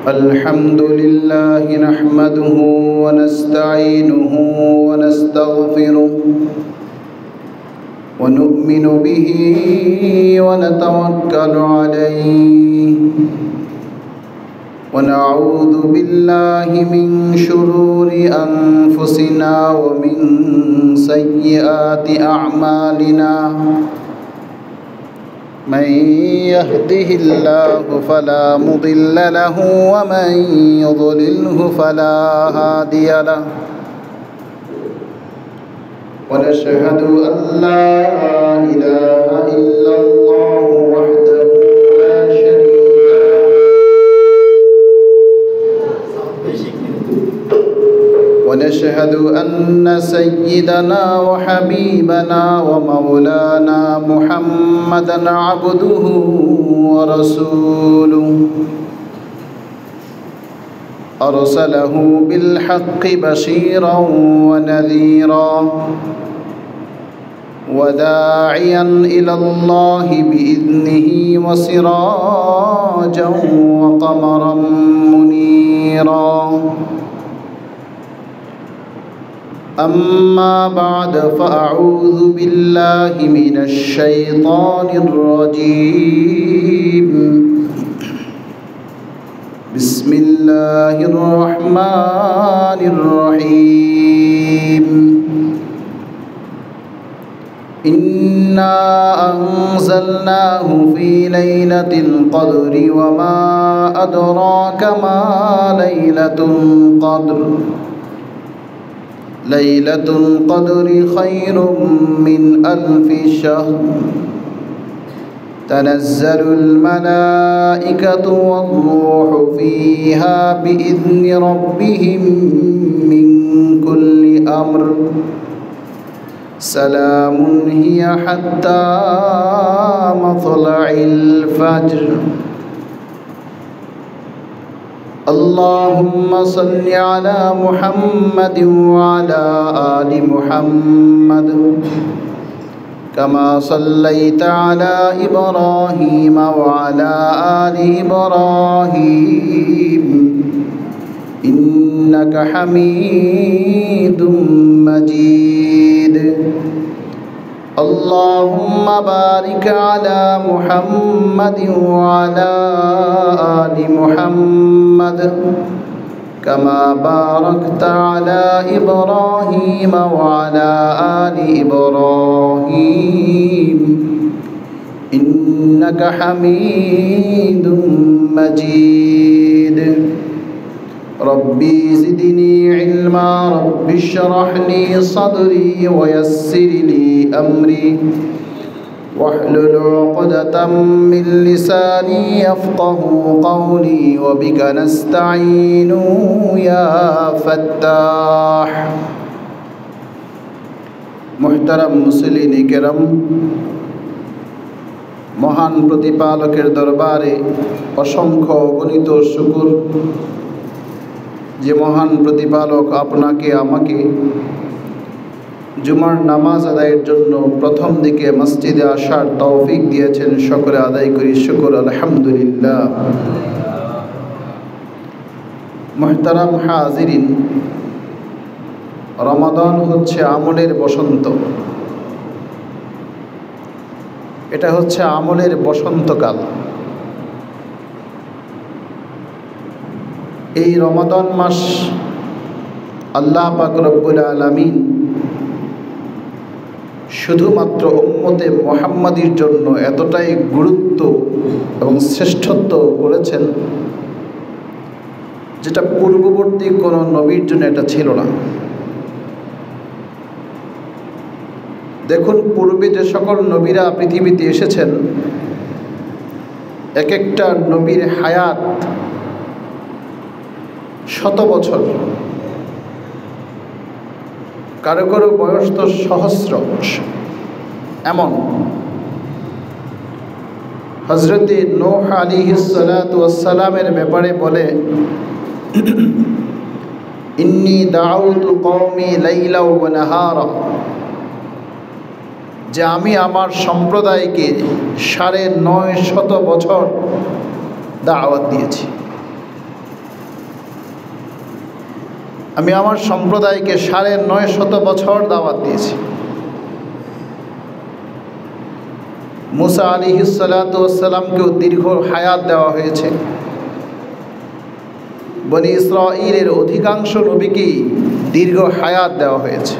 الحمد لله نحمده ونستعينه ونستغفره ونؤمن به ونتوكل عليه ونعوذ بالله من شرور أنفسنا ومن سيئات أعمالنا من يهده الله فلا مضل له ومن يضلله فلا هادي له ونشهد أن لا إله إلا الله وحده لا شريك له ونشهد أن سيدنا وحبيبنا ومولانا محمدًا عبده ورسوله أرسله بالحق بشيرا ونذيرا وداعيا إلى الله بإذنه وسراجا وقمرا منيرا أما بعد فأعوذ بالله من الشيطان الرجيم بسم الله الرحمن الرحيم إنا أنزلناه في ليلة القدر وما أدراك ما ليلة القدر ليلة القدر خير من ألف شهر تنزل الملائكة والروح فيها بإذن ربهم من كل أمر سلام هي حتى مطلع الفجر اللهم صل على محمد وعلى آل محمد كما صليت على إبراهيم وعلى آل إبراهيم إنك حميد مجيد اللهم بارك على محمد وعلى آل محمد كما باركت على إبراهيم وعلى آل إبراهيم إنك حميد مجيد ربي زدني علما رب اشرح لي صدري ويسر لي أمري واحلل عقدة من لساني يفقه قولي وبك نستعين يا فتاح محترم মুসলিম کرام মহান প্রতিপালকের দরবারে অসংখ্য অগণিত শুকর যে মহান প্রতিপালক আপনাকে আমাকে জুমার নামাজ আদায়ের জন্য প্রথম দিকে মসজিদে আসার তৌফিক দিয়েছেন সকলে আদায় করি শুকর আলহামদুলিল্লাহ মুহতারাম হাজিরিন রমাদান হচ্ছে আমলের বসন্ত এটা হচ্ছে আমলের বসন্তকাল এই রমাদান মাস আল্লাহ পাক রব্বুল আলামিন শুধুমাত্র উম্মতে মুহাম্মাদীর জন্য এতটাই গুরুত্ব এবং শ্রেষ্ঠত্ব করেছেন যেটা পূর্ববর্তী কোনো নবীর জন্য এটা ছিল না। দেখুন পূর্বে যে সকল নবীরা পৃথিবীতে এসেছেন এক একটা নবীর হায়াত 100 বছর, কারো কারো বয়স তো সহস্র। এমন হযরতে নূহ আলাইহিস সালাতু ওয়াস সালামের ব্যাপারে বলে ইন্নী দাউতু কওমি লাইলা ওয়া নাহারা, যে আমি আমার সম্প্রদায়কে 950 বছর দাওয়াত দিয়েছি। আমি আমার সম্প্রদায়কে ৯৫০ বছর দাওয়াত দিয়েছি। মুসা আলাইহিসসালাতু ওয়াসসালামকেও দীর্ঘ হায়াত দেওয়া হয়েছে। বনি ইসরাঈলের অধিকাংশ নবীকেই দীর্ঘ হায়াত দেওয়া হয়েছে।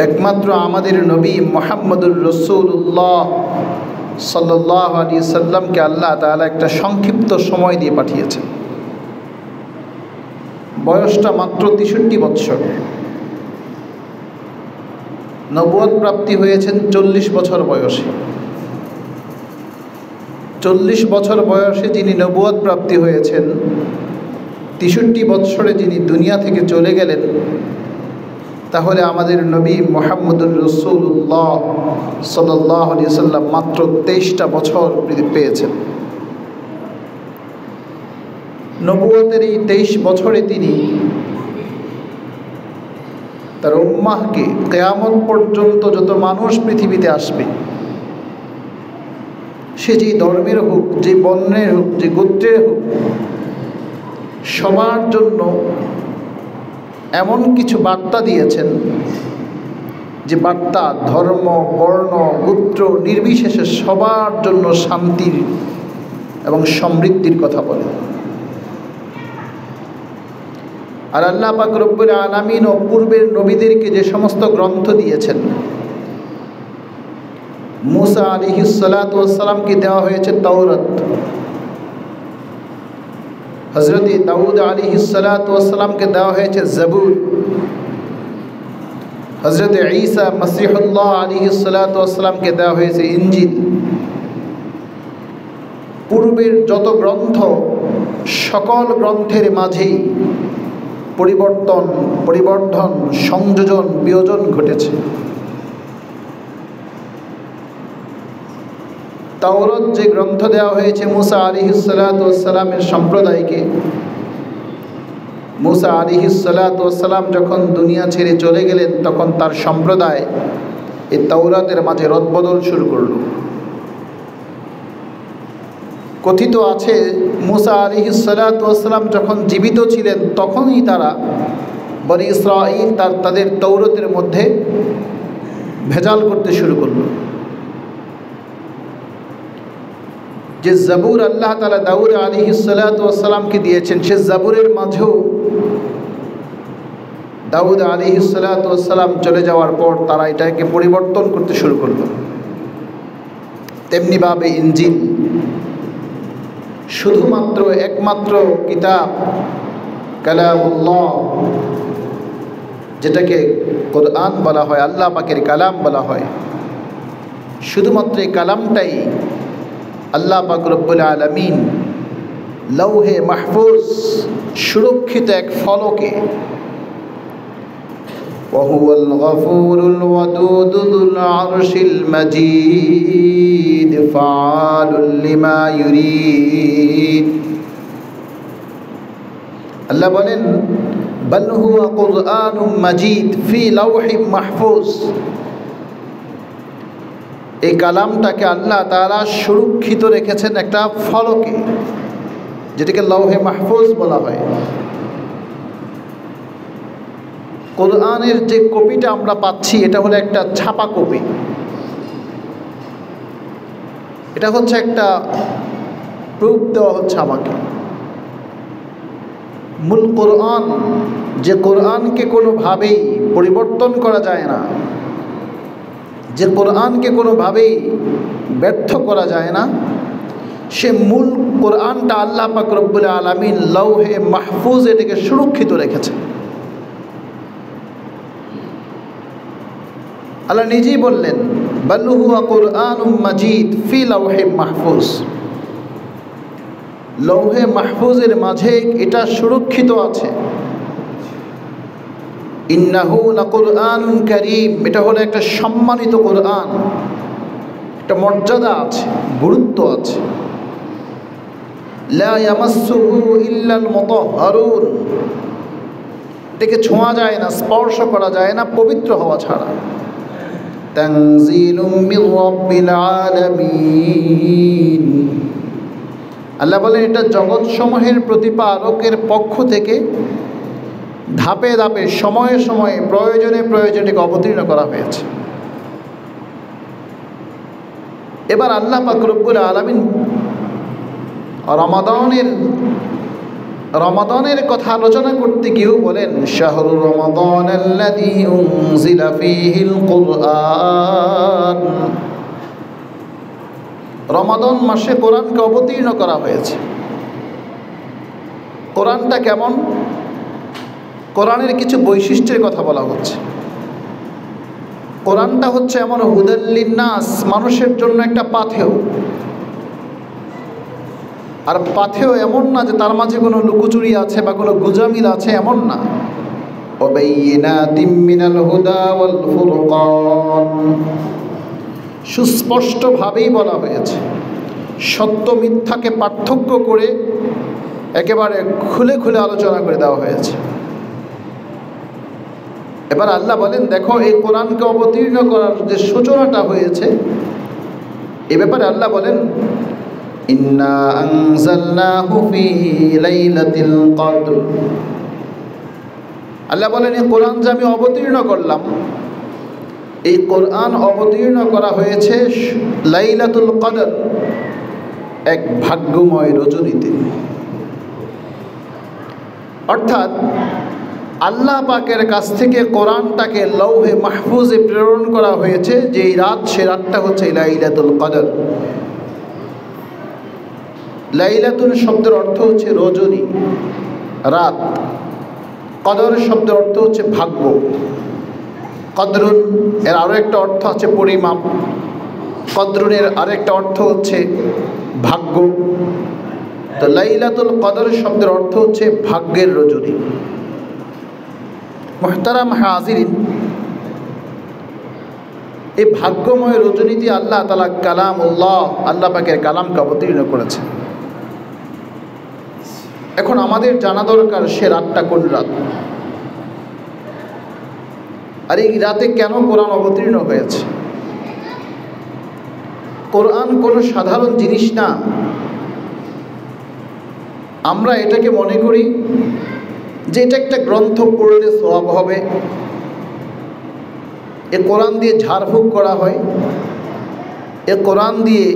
একমাত্র আমাদের নবী মুহাম্মদুর রাসূলুল্লাহ সাল্লাল্লাহু আলাইহি সাল্লামকে আল্লাহ তাআলা একটা সংক্ষিপ্ত সময় দিয়ে পাঠিয়েছেন। বয়সটা মাত্র ৬৩ বৎসর। নবুয়ত প্রাপ্তি হয়েছেন ৪০ বছর বয়সে। ৪০ বছর বয়সে যিনি নবুয়ত প্রাপ্তি হয়েছেন, ৬৩ বৎসরে যিনি দুনিয়া থেকে চলে গেলেন, তাহলে আমাদের নবী মুহাম্মদুর রাসূলুল্লাহ সাল্লাল্লাহু আলাইহি সাল্লাম মাত্র ২৩টা বছর পেয়েছেন। নবুয়তের এই ২৩ বছরে তিনি তার উম্মাহকে কিয়ামত পর্যন্ত যত মানুষ পৃথিবীতে আসবে, সে যেই ধর্মের হোক, যে বর্ণের হোক, যে গোত্রের হোক, সবার জন্য এমন কিছু বার্তা দিয়েছেন যে বার্তা ধর্ম, বর্ণ, গোত্র নির্বিশেষে সবার জন্য শান্তির এবং সমৃদ্ধির কথা বলে। আর আল্লাহ পাক রব্বুল আলামিন ও পূর্বের নবীদেরকে যে সমস্ত গ্রন্থ দিয়েছেন, মুসা আলাইহিসসালাতু ওয়াসসালামকে দেওয়া হয়েছে তাওরাত, হযরত দাউদ আলাইহিসসালাতু ওয়াসসালামকে দেওয়া হয়েছে জবুর, হযরত ঈসা মসিহুল্লাহ আলাইহিসসালাতু ওয়াসসালামকে দেওয়া হয়েছে ইনজিল। পূর্বের যত গ্রন্থ, সকল গ্রন্থের মাঝেই পরিবর্তন, পরিবর্ধন, সংযোজন, বিয়োজন ঘটেছে। তাওরাত যে গ্রন্থ দেওয়া হয়েছে মুসা আলাইহিসসালাতু ওয়াসসালামের সম্প্রদায়কে, মুসা আলাইহিসসালাতু ওয়াসসালাম যখন দুনিয়া ছেড়ে চলে গেলেন, তখন তার সম্প্রদায় এই তাওরাতের মাঝে রদবদল শুরু করল। কথিত আছে মুসা আলাইহিসসালাতু ওয়াসসালাম যখন জীবিত ছিলেন, তখনই তারা বনি ইসরাঈল তাদের তাওরাতের মধ্যে ভেজাল করতে শুরু করল। যে জাবুর আল্লাহ তাআলা দাউদ আলাইহিসসালাতু ওয়াসসালামকে দিয়েছেন, সে জাবুরের মাঝেও দাউদ আলাইহিসসালাতু ওয়াসসালাম চলে যাওয়ার পর তারা এটাকে পরিবর্তন করতে শুরু করল। তেমনিভাবে ইনজিল শুধুমাত্র একমাত্র কিতাব কালামুল্লাহ, যেটাকে কোরআন বলা হয়, আল্লাহ পাকের কালাম বলা হয়, শুধুমাত্র এই কালামটাই আল্লাহ পাক রব্বুল আলামিন লৌহে মাহফুজ সুরক্ষিত এক ফলকে, ওয়াহুয়াল গফুরুল ওয়াদুদুল আরশিল মাজিদ ফাআলুল লিমা ইউরিদ। আল্লাহ বলেন বাল হুয়া কুরআনুম মাজিদ ফি লাওহিম মাহফুজ। এই কালামটাকে আল্লাহ তাআলা সুরক্ষিত রেখেছেন একটা ফলকে, যেটাকে লৌহে মাহফুজ বলা হয়। কোরআনের যে কপিটা আমরা পাচ্ছি, এটা হলো একটা ছাপা কপি। এটা হচ্ছে একটা প্রুফ দেওয়া হচ্ছে আমাকে। মূল কোরআন, যে কোরআনকে কোনোভাবেই পরিবর্তন করা যায় না, যে কোরআনকে কোনোভাবেই ব্যর্থ করা যায় না, সে মূল কোরআনটা আল্লাহ পাক রব্বুল আলামিন লৌহে মাহফুজ এটাকে সুরক্ষিত রেখেছে। আল্লাহ নিজেই বললেন বাল হুয়া কুরআনুম মাজিদ ফি লাওহিম মাহফুজ। লৌহে মাহফুজের মাঝে এটা সুরক্ষিত আছে। ইন্নাহু লাকুরআনুন কারীম, এটা হলো একটা সম্মানিত কোরআন, একটা মর্যাদা আছে, গুরুত্ব আছে। লা ইয়ামাসসুহু ইল্লাল মুতাহহারুন, এটাকে ছোঁয়া যায় না, স্পর্শ করা যায় না পবিত্র হওয়া ছাড়া। তানজিলুম মির রাব্বিল আলামিন, আল্লাহ বলেন এটা জগৎসমূহের প্রতিপালকের পক্ষ থেকে ধাপে ধাপে সময়ে সময়ে প্রয়োজনে প্রয়োজনে অবতীর্ণ করা হয়েছে। এবার আল্লাহ পাক রব্বুল আলামিন রমাদানের কথা আলোচনা করতে গিয়েও বলেন শাহরু রমাদানাল্লাযী উনজিলা ফীহিল কুরআন, রমাদান মাসে কোরআনকে অবতীর্ণ করা হয়েছে। কোরআনটা কেমন? কোরআনের কিছু বৈশিষ্ট্যের কথা বলা হচ্ছে। কোরআনটা হচ্ছে এমন হুদাল লিন্নাস, মানুষের জন্য একটা পাথেয়। আর পাথেয় এমন না যে তার মাঝে কোনো লুকোচুরি আছে বা কোনো গুজামিল আছে, এমন না। ওয়াবাইয়িনাতিম মিনাল হুদা ওয়াল ফুরকান, সুস্পষ্টভাবেই বলা হয়েছে, সত্য মিথ্যাকে পার্থক্য করে একেবারে খুলে খুলে আলোচনা করে দেওয়া হয়েছে। এবার আল্লাহ বলেন দেখো এই কোরআনকে অবতীর্ণ করার যে সূচনাটা হয়েছে এ ব্যাপারে আল্লাহ বলেন ইন্না আনজালনাহু ফি লাইলাতিল কদর, আল্লাহ বলেন এই কোরআন যে আমি অবতীর্ণ করলাম, এই কোরআন অবতীর্ণ করা হয়েছে লাইলাতুল কদর, এক ভাগ্যময় রজনীতে। অর্থাৎ আল্লাহ পাকের কাছ থেকে কোরআনটাকে লৌহে মাহফুজে প্রেরণ করা হয়েছে যেই রাত, সে রাতটা হচ্ছে লাইলাতুল কদর। লাইলাতুল শব্দের অর্থ হচ্ছে রজনী, রাত। কদর শব্দের অর্থ হচ্ছে ভাগ্য। কদরুন এর আরও একটা অর্থ আছে পরিমাপ, কদরুনের আরেকটা অর্থ হচ্ছে ভাগ্য। তো লাইলাতুল কদর শব্দের অর্থ হচ্ছে ভাগ্যের রজনী। মুহতারাম হাজিরিন, এই ভাগ্যময় রজনীতে আল্লাহ তাআলা কালামুল্লাহ, আল্লাহ পাকের কালামকে অবতীর্ণ করেছে। এখন আমাদের জানা দরকার সে রাতটা কোন রাত, আর এই রাতে কেন কোরআন অবতীর্ণ হয়েছে। কোরআন কোনো সাধারণ জিনিস না। আমরা এটাকে মনে করি যে এটা একটা গ্রন্থ, পড়লে সওয়াব হবে, এ কোরআন দিয়ে ঝাড়ফুঁক করা হয়, এ কোরআন দিয়ে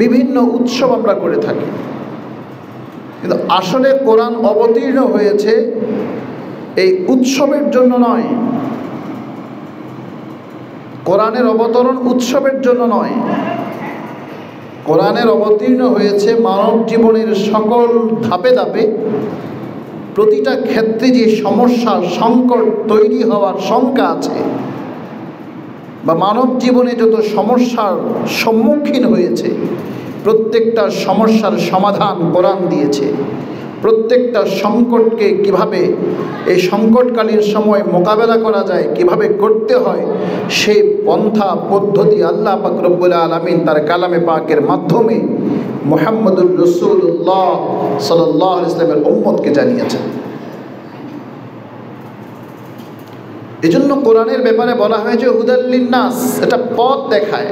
বিভিন্ন উৎসব আমরা করে থাকি। কিন্তু আসলে কোরআন অবতীর্ণ হয়েছে এই উৎসবের জন্য নয়, কোরআনের অবতরণ উৎসবের জন্য নয়। কোরআনের অবতীর্ণ হয়েছে মানব জীবনের সকল ধাপে ধাপে, প্রতিটা ক্ষেত্রে যে সমস্যা সংকট তৈরি হওয়ার শঙ্কা আছে, বা মানব জীবনে যত সমস্যার সম্মুখীন হয়েছে, প্রত্যেকটা সমস্যার সমাধান কোরআন দিয়েছে। প্রত্যেকটা সংকটকে কিভাবে এই সংকটকালীন সময় মোকাবেলা করা যায়, কিভাবে করতে হয়, সেই পন্থা পদ্ধতি আল্লাহ পাক রব্বুল আলামিন তার কালামে পাকের মাধ্যমে মুহাম্মদুর রাসূলুল্লাহ সাল্লাল্লাহু আলাইহি ওয়াসাল্লামের উম্মতকে জানিয়েছেন। এজন্য কোরআনের ব্যাপারে বলা হয়েছে হুদাল লিন্নাস, এটা পথ দেখায়।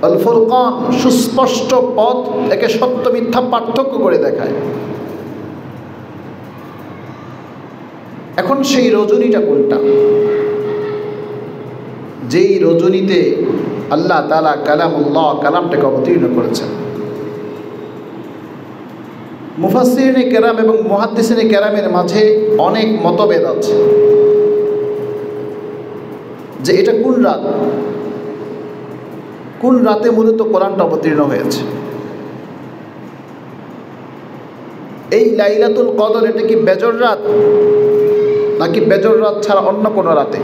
আল ফুরকান, সুস্পষ্ট পথ, একে সত্য মিথ্যা পার্থক্য করে দেখায়। এখন সেই রজনীটা কোনটা, যেই রজনীতে আল্লাহ তাআলা কালামুল্লাহ, কালামটাকে অবতীর্ণ করেছেন। মুফাসসিরিনে কেরাম এবং মুহাদ্দিসিনে কেরামের মাঝে অনেক মতভেদ আছে যে এটা কোন রাত, কোন রাতে মূলত কোরআনটা অবতীর্ণ হয়েছে। এই লাইলাতুল কদর এটা কি বেজর রাত, নাকি বেজর রাত ছাড়া অন্য কোনো রাতে?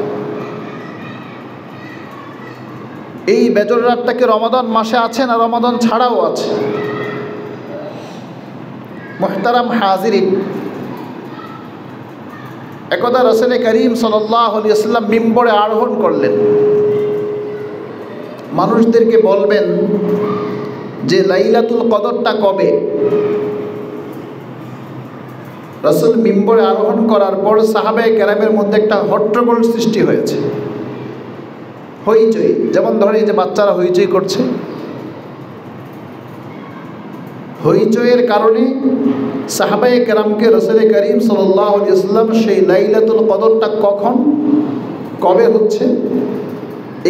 এই বেজর রাতটা কি রমাদান মাসে আছে না রমাদান ছাড়াও আছে? মুহতারাম হাজিরিন, একদা রাসূল করিম সাল্লাল্লাহু আলাইহি ওয়াসাল্লাম মিম্বরে আরোহণ করলেন, মানুষদেরকে বলবেন যে লাইলাতুল কদরটা কবে। রাসূল মিম্বরে আরোহণ করার পর সাহাবায়ে কেরামের মধ্যে একটা হট্টগোল সৃষ্টি হয়েছে, হইচই। যেমন ধরেন এই যে বাচ্চারা হইচই করছে, হইচইয়ের কারণে সাহাবায়ে কেরামকে রাসূল করিম সাল্লাল্লাহু আলাইহি ওয়াসাল্লাম সেই লাইলাতুল কদরটা কখন কবে হচ্ছে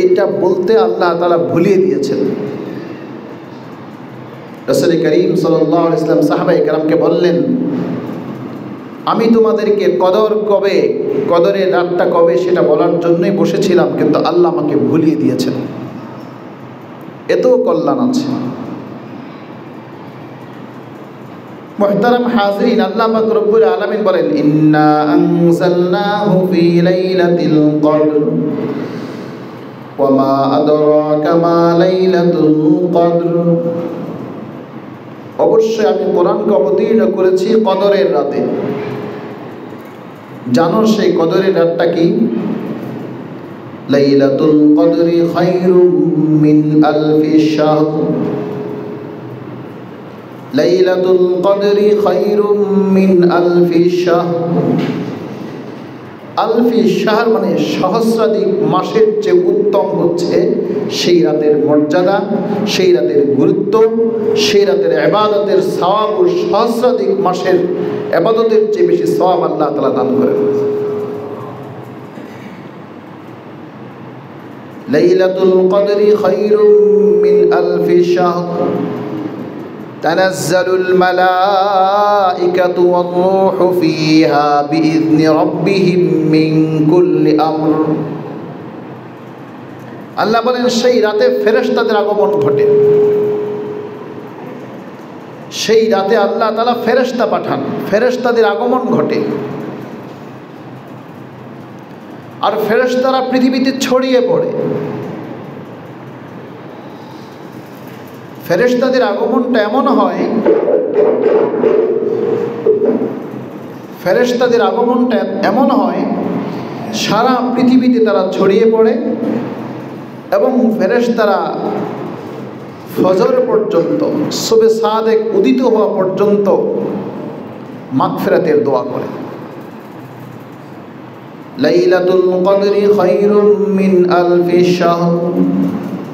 এইটা বলতে আল্লাহ তাআলা ভুলিয়ে দিয়েছেন। রাসূল করিম সাল্লাল্লাহু আলাইহি ওয়াসাল্লাম সাহাবায়ে কেরামকে বললেন, আমি তোমাদেরকে কদর কবে, কদরের রাতটা কবে সেটা বলার জন্যই বসেছিলাম, কিন্তু আল্লাহ আমাকে ভুলিয়ে দিয়েছেন। এতেও কল্যাণ আছে। মুহতারাম হাজিরিন, আল্লাহ পাক রব্বুল আলামিন বলেন, ইন্না আনজালনাহু ফি লাইলাতিল কদর ওয়া মা আদরাকা মা লাইলাতুল কদর। অবশ্যই আমি কোরআনকে অবতীর্ণ করেছি কদরের রাতে। জানো সেই কদরের রাতটা কি? লাইলাতুল কদরি খায়রুম মিন আলফি শাহর। লাইলাতুল কদরি খায়রুম মিন আলফি শাহর। আলফি শাহর মানে সহস্রাধিক মাসের চেয়ে উত্তম হচ্ছে সেই রাতের মর্যাদা, সেই রাতের গুরুত্ব, সেই রাতের ইবাদতের সওয়াব ও সহস্রাধিক মাসের ইবাদতের চেয়ে বেশি সওয়াব আল্লাহ তাআলা দান করেন। লাইলাতুল কদরি খায়রুম মিন আলফি শাহর তানাজ্জালুল মালাইকাতু ওয়ার-রূহু ফীহা বিইذনি রাব্বিহিম মিন কুল্লি আমর। আল্লাহ বলেন সেই রাতে ফেরেশতাদের আগমন ঘটে। সেই রাতে আল্লাহ তাআলা ফেরেশতা পাঠান, ফেরেশতাদের আগমন ঘটে। আর ফেরেশতারা পৃথিবীতে ছড়িয়ে পড়ে। ফেরেশতাদের আগমনটা এমন হয়, ফেরেশতাদের আগমনটা এমন হয় সারা পৃথিবীতে তারা ছড়িয়ে পড়ে এবং ফেরেশতারা ফজর পর্যন্ত, সুবহে সাদেক উদিত হওয়া পর্যন্ত মাগফিরাতের দোয়া করে। লাইলাতুল কদরি খায়রুম মিন আলফি শাহর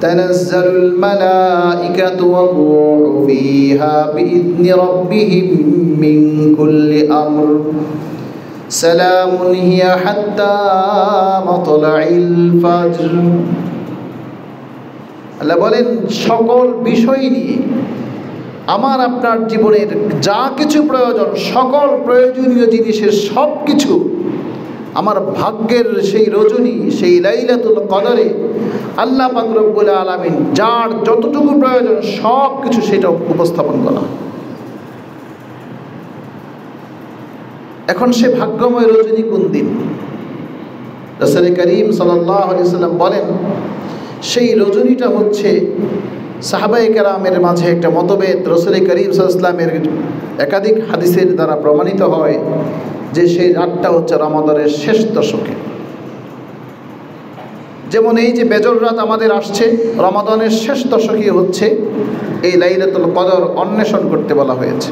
তানাজ্জালুল মালাইকাতু ওয়ার-রূহু ফীহা বিইذনি রাব্বিহিম মিন কুল্লি আমর সালামুন হিয়া হাত্তা মাতলাইল ফাজর। আল্লাহ বলেন সকল বিষয় নিয়ে আমার আপনার জীবনের যা কিছু প্রয়োজন, সকল প্রয়োজনীয় জিনিসের সব কিছু আমার ভাগ্যের সেই রজনী, সেই লাইলাতুল কদরে আল্লাহ পাক রব্বুল আলামিন যার যতটুকু প্রয়োজন সব কিছু সেটা উপস্থাপন করা। এখন সে ভাগ্যময় রজনী কোন দিন? রাসূল করিম সাল্লাল্লাহু আলাইহি ওয়াসাল্লাম বলেন সেই রজনীটা হচ্ছে, সাহাবায়ে কেরামের মাঝে একটা মতভেদ, রাসূল করিম সাল্লাল্লাহু আলাইহি ওয়াসাল্লামের একাধিক হাদিসের দ্বারা প্রমাণিত হয় যে সেই রাতটা হচ্ছে রমাদানের শেষ দশকে। যেমন এই যে বেজর রাত আমাদের আসছে, রমাদানের শেষ দশকে হচ্ছে এই লাইলাতুল কদর অন্বেষণ করতে বলা হয়েছে।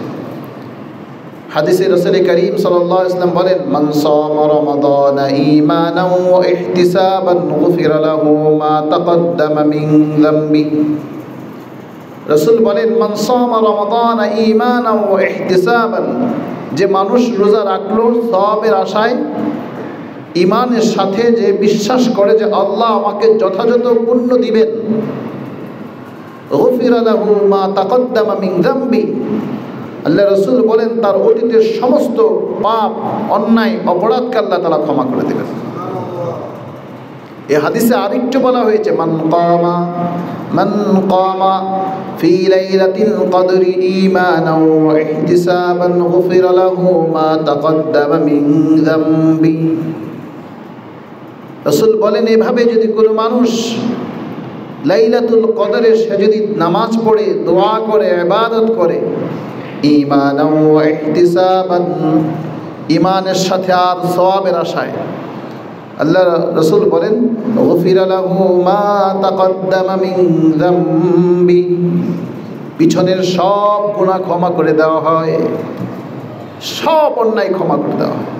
হাদিসে রাসূল করিম সাল্লাল্লাহু আলাইহি ওয়াসাল্লাম বলেন, মান সামা রমাদানা ঈমানান ওয়া ইহতিসাবান গুফিরা লাহু মা তাকদ্দামা মিন যামবি। রাসূল বলেন, মান সামা রমাদানা ঈমানান ওয়া ইহতিসাবান, যে মানুষ রোজা রাখলো সওয়াবের আশায়, ঈমানের সাথে যে বিশ্বাস করে যে আল্লাহ আমাকে যথাযথ পুণ্য দিবেন, গুফিরা লাহু মা তাকদ্দামা মিন যামবি, আল্লাহ রাসূল বলেন তার অতীতের সমস্ত পাপ, অন্যায়, অপরাধকে আল্লাহ তাআলা ক্ষমা করে দেবেন। এই হাদিসে আরেকটু বলা হয়েছে, মান কামা ফি লাইলাতিল কদরি ঈমানান ওয়া ইহতিসাবান গুফিরা লাহু মা তাকদ্দামা মিন যামবি। রাসূল বলেন এভাবে যদি কোনো মানুষ লাইলাতুল কদরে সে যদি নামাজ পড়ে, দোয়া করে, ইবাদত করে, ঈমানান ওয়া ইহতিসাবান, ঈমানের সাথে আর সওয়াবের আশায়, আল্লাহ রাসূল বলেন গুফিরা লাহু মা তাকদ্দামা মিন যামবি, পিছনের সব গুনাহ ক্ষমা করে দেওয়া হয়, সব অন্যায় ক্ষমা করে দেওয়া হয়।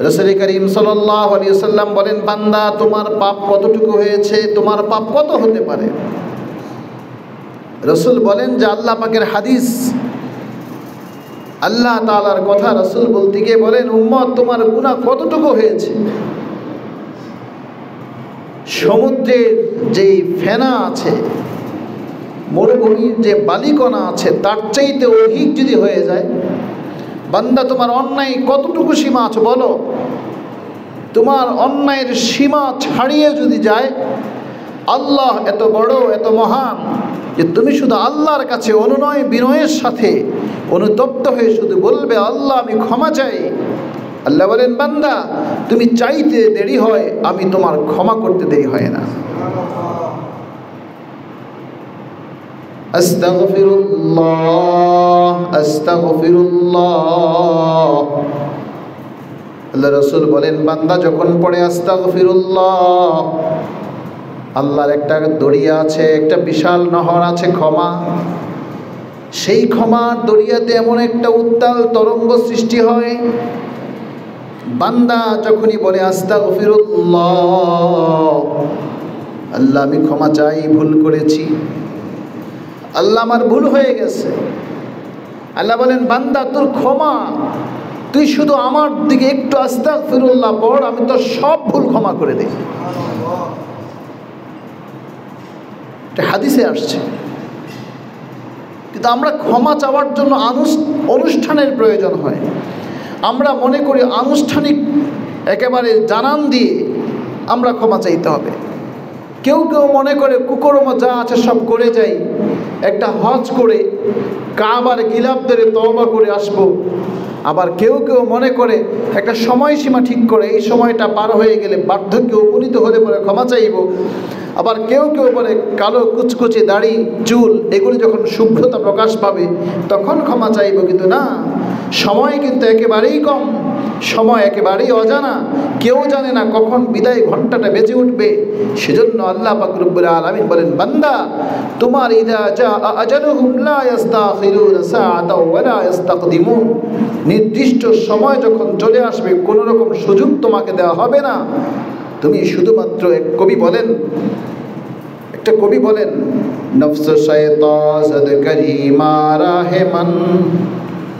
রাসূল করিম সাল্লাল্লাহু আলাইহি ওয়াসাল্লাম বলেন, বান্দা তোমার পাপ কতটুকু হয়েছে, তোমার পাপ কত হতে পারে? রসুল বলেন যে আল্লাহ পাকের হাদিস, আল্লাহ তাআলার কথা রসুল বলতে গিয়ে বলেন, উম্মত তোমার গুনাহ কতটুকু হয়েছে? সমুদ্রের যেই ফেনা আছে, মরুভূমির যে বালিকণা আছে, তার চাইতে অধিক যদি হয়ে যায়, বান্দা তোমার অন্যায় কতটুকু সীমা আছে বলো? তোমার অন্যায়ের সীমা ছাড়িয়ে যদি যায়, আল্লাহ এত বড় এত মহান যে তুমি শুধু আল্লাহর কাছে অনুনয় বিনয়ের সাথে অনুতপ্ত হয়ে শুধু বলবে, আল্লাহ আমি ক্ষমা চাই। আল্লাহ বলেন, বান্দা তুমি চাইতে দেরি হয়, আমি তোমার ক্ষমা করতে দেরি হয় না। আস্তাগফিরুল্লাহ আস্তাগফিরুল্লাহ। আল্লাহ রাসূল বলেন, বান্দা যখন পড়ে আস্তাগফিরুল্লাহ, আল্লাহর একটা দরিয়া আছে, একটা বিশাল নহর আছে ক্ষমা। সেই ক্ষমার দরিয়াতে এমন একটা উত্তাল তরঙ্গ সৃষ্টি হয়, বান্দা যখনই বলে আস্তাগফিরুল্লাহ, আল্লাহ আমি ক্ষমা চাই, ভুল করেছি, আল্লাহ আমার ভুল হয়ে গেছে। আল্লাহ বলেন, বান্দা তোর ক্ষমা, তুই শুধু আমার দিকে একটু আস্তাগফিরুল্লাহ পড়, আমি তোর সব ভুল ক্ষমা করে দেই। এটা হাদিসে আসছে। কিন্তু আমরা ক্ষমা চাওয়ার জন্য অনুষ্ঠানের প্রয়োজন হয়। আমরা মনে করি আনুষ্ঠানিক একেবারে জানান দিয়ে আমরা ক্ষমা চাইতে হবে। কেউ কেউ মনে করে কুকরম যা আছে সব করে যাই, একটা হজ করে কাবার গিলাফ ধরে তওবা করে আসবো। আবার কেউ কেউ মনে করে একটা সময়সীমা ঠিক করে, এই সময়টা পার হয়ে গেলে বার্ধক্যে উপনীত হলে পরে ক্ষমা চাইব। আবার কেউ কেউ বলে কালো কুচকুচে দাড়ি চুল এগুলি যখন শুভ্রতা প্রকাশ পাবে তখন ক্ষমা চাইব। কিন্তু না, সময় কিন্তু একেবারেই কম, সময় একেবারেই অজানা, কেউ জানে না কখন বিদায় ঘণ্টাটা বেজে উঠবে। সেজন্য আল্লাহ পাক রব্বুল আলামিন বলেন, বান্দা তোমার ইযা জা আজালুহুম লা ইস্তাখিরুনা সাআতাও ওয়া লা ইস্তাকদিমুন, নির্দিষ্ট সময় যখন চলে আসবে কোনো রকম সুযোগ তোমাকে দেওয়া হবে না। তুমি শুধুমাত্র একটা কবি বলেন নফস শায়তান জদ করিমা রাহে মন,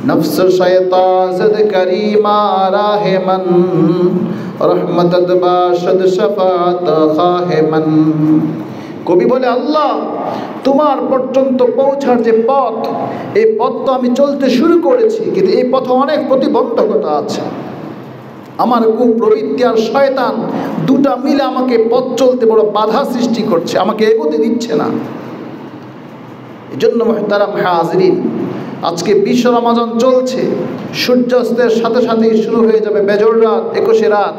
নফস শায়তান জদ করিমা রাহে মন, রহমত বাশদ শফাত খাহে মন। কবি বলে, আল্লাহ তোমার পর্যন্ত পৌঁছার যে পথ, এই পথ তো আমি চলতে শুরু করেছি, কিন্তু এই পথে অনেক প্রতিবন্ধকতা আছে। আমার কুপ্রবৃত্তি আর শয়তান দুটা মিলে আমাকে পথ চলতে বড় বাধা সৃষ্টি করছে, আমাকে এগোতে দিচ্ছে না। এজন্য মুহতারাম হাজিরিন, আজকে বিশ্ব রমজান চলছে, সূর্যাস্তের সাথে সাথেই শুরু হয়ে যাবে বেজর রাত, 21 রাত,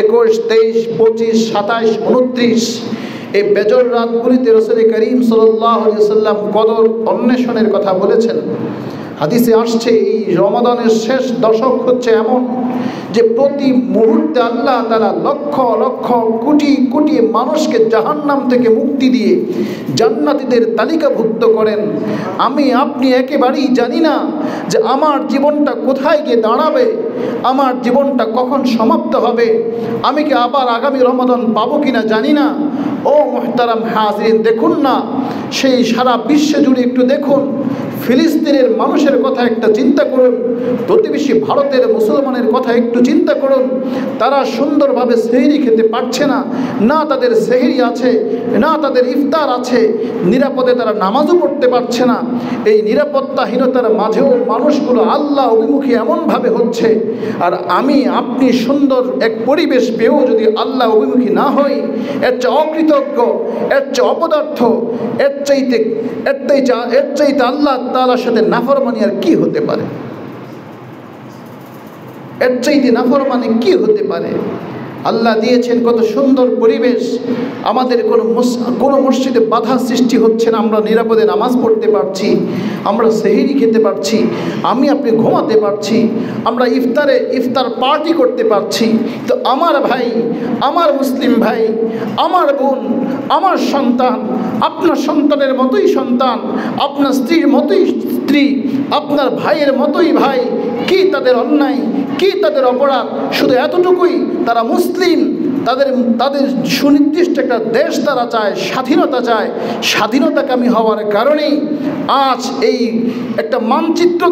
21, 23, 25, 27, 29। এই বেজর রাতগুলিতে রাসূল করিম সাল্লাল্লাহু আলাইহি ওয়াসাল্লাম কদর অন্বেষণের কথা বলেছেন। হাদিসে আসছে এই রমাদানের শেষ দশক হচ্ছে এমন যে প্রতি মুহূর্তে আল্লাহ তাআলা লক্ষ লক্ষ কোটি কোটি মানুষকে জাহান্নাম থেকে মুক্তি দিয়ে জান্নাতীদের তালিকাভুক্ত করেন। আমি আপনি একেবারেই জানি না যে আমার জীবনটা কোথায় গিয়ে দাঁড়াবে, আমার জীবনটা কখন সমাপ্ত হবে, আমি কি আবার আগামী রমাদান পাবো কিনা জানি না। ও মুহতারাম হাজিরিন, দেখুন না, সেই সারা বিশ্ব জুড়ে একটু দেখুন, ফিলিস্তিনের মানুষের কথা একটা চিন্তা করুন, প্রতিবেশী ভারতের মুসলমানের কথা একটু চিন্তা করুন। তারা সুন্দরভাবে সেহরি খেতে পারছে না, না তাদের সেহরি আছে, না তাদের ইফতার আছে, নিরাপদে তারা নামাজও পড়তে পারছে না। এই নিরাপত্তাহীনতার মাঝেও মানুষগুলো আল্লাহ অভিমুখী এমনভাবে হচ্ছে। আর আমি আপনি সুন্দর এক পরিবেশ পেয়েও যদি আল্লাহ অভিমুখী না হই, এর চেয়ে অকৃতজ্ঞ, এর চেয়ে অপদার্থ, এর চাইতে আল্লাহ তাআলার সাথে নাফরমানি আর কি হতে পারে? এর চাইতে নাফরমানি কি হতে পারে? আল্লাহ দিয়েছেন কত সুন্দর পরিবেশ, আমাদের কোনো মসজিদে বাধা সৃষ্টি হচ্ছে না, আমরা নিরাপদে নামাজ পড়তে পারছি, আমরা সেহরি খেতে পারছি, আমি আপনি ঘুমাতে পারছি, আমরা ইফতার পার্টি করতে পারছি। তো আমার ভাই, আমার মুসলিম ভাই, আমার বোন, আমার সন্তান, আপনার সন্তানের মতোই সন্তান, আপনার স্ত্রীর মতোই স্ত্রী, আপনার ভাইয়ের মতোই ভাই, কি তাদের অন্যায়, কি তাদের অপরাধ? শুধু এতটুকুই, তারা মুসলিম, তাদের সুনির্দিষ্ট একটা দেশ তারা চায়, স্বাধীনতা চায়। স্বাধীনতাকামী হওয়ার কারণেই আজ এই একটা মানচিত্র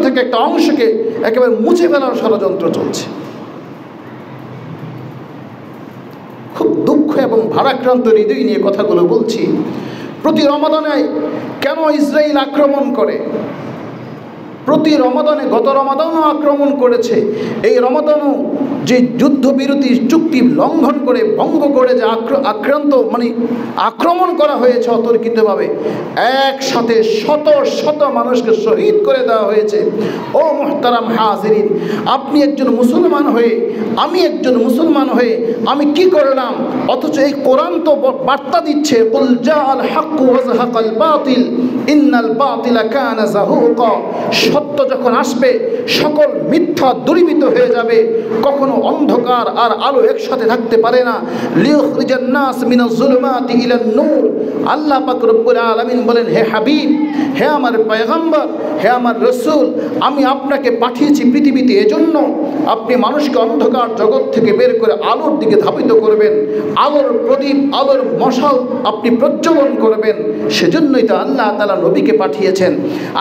থেকে একটা অংশকে একেবারে মুছে ফেলার ষড়যন্ত্র চলছে। খুব দুঃখ এবং ভারাক্রান্ত হৃদয় নিয়ে কথাগুলো বলছি। প্রতি রমাদানে কেন ইসরায়েল আক্রমণ করে? প্রতি রমাদানে, গত রমাদানও আক্রমণ করেছে, এই রমাদানও যে যুদ্ধবিরতি চুক্তি লঙ্ঘন করে, ভঙ্গ করে যে আক্রমণ করা হয়েছে অতর্কিতভাবে, একসাথে শত শত মানুষকে শহীদ করে দেওয়া হয়েছে। ও মুহতারাম হাজিরিন, আপনি একজন মুসলমান হয়ে, আমি একজন মুসলমান হয়ে আমি কি করলাম? অথচ এই কোরআন তো বার্তা দিচ্ছে, কুল জাআল হাক্কু ওয়া যাহাকাল বাতিল ইন্নাল বাতিলা কানা যাহুকা। সত্য যখন আসবে সকল মিথ্যা দূরীভূত হয়ে যাবে। কখনো অন্ধকার আর আলো একসাথে থাকতে পারে না। লিয়ুখরিজান নাস মিনাজ যুলুমাতি ইলান নূর। আল্লাহ পাক রব্বুল আলামিন বলেন, হে হাবিব, হে আমার পয়গম্বর, হে আমার রাসূল, আমি আপনাকে পাঠিয়েছি পৃথিবীতে এজন্য আপনি মানুষকে অন্ধকার জগৎ থেকে বের করে আলোর দিকে ধাবিত করবেন, আলোর প্রদীপ, আলোর মশাল আপনি প্রজ্বলন করবেন। সেজন্যই তো আল্লাহ তাআলা নবীকে পাঠিয়েছেন।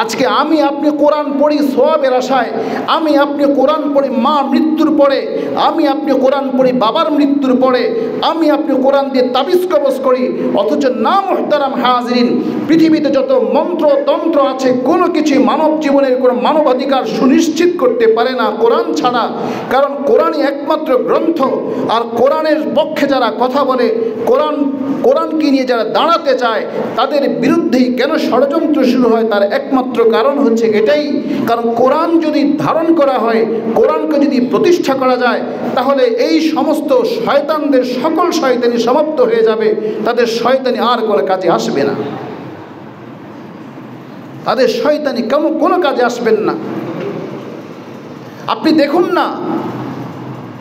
আজকে আমি আপনি কোরআন পড়ি সওয়াবের আশায়, আমি আপনি কোরআন পড়ি মা মৃত্যুর পরে, আমি আপনি কোরআন পড়ি বাবার মৃত্যুর পরে, আমি আপনি কোরআন দিয়ে তাবিজ কবজ করি। অথচ না মুহতারাম হাজিরিন, পৃথিবীতে যত মন্ত্র তন্ত্র আছে কোনো কিছু মানব জীবনের কোনো মানবাধিকার সুনিশ্চিত করতে পারে না কোরআন ছাড়া। কারণ কোরআনই একমাত্র গ্রন্থ। আর কোরআনের পক্ষে যারা কথা বলে, কোরআনকে নিয়ে যারা দাঁড়াতে চায়, তাদের বিরুদ্ধেই কেন ষড়যন্ত্র শুরু হয়, তার একমাত্র কারণ হচ্ছে এটাই। কারণ কোরআন যদি ধারণ করা হয়, কোরআনকে যদি প্রতিষ্ঠা করা যায়, তাহলে এই সমস্ত শয়তানদের সকল শয়তানি সমাপ্ত হয়ে যাবে। তাদের শয়তানি আর কোনো কাজে আসবে না, তাদের শয়তানি কোনো কাজে আসবেন না। আপনি দেখুন না,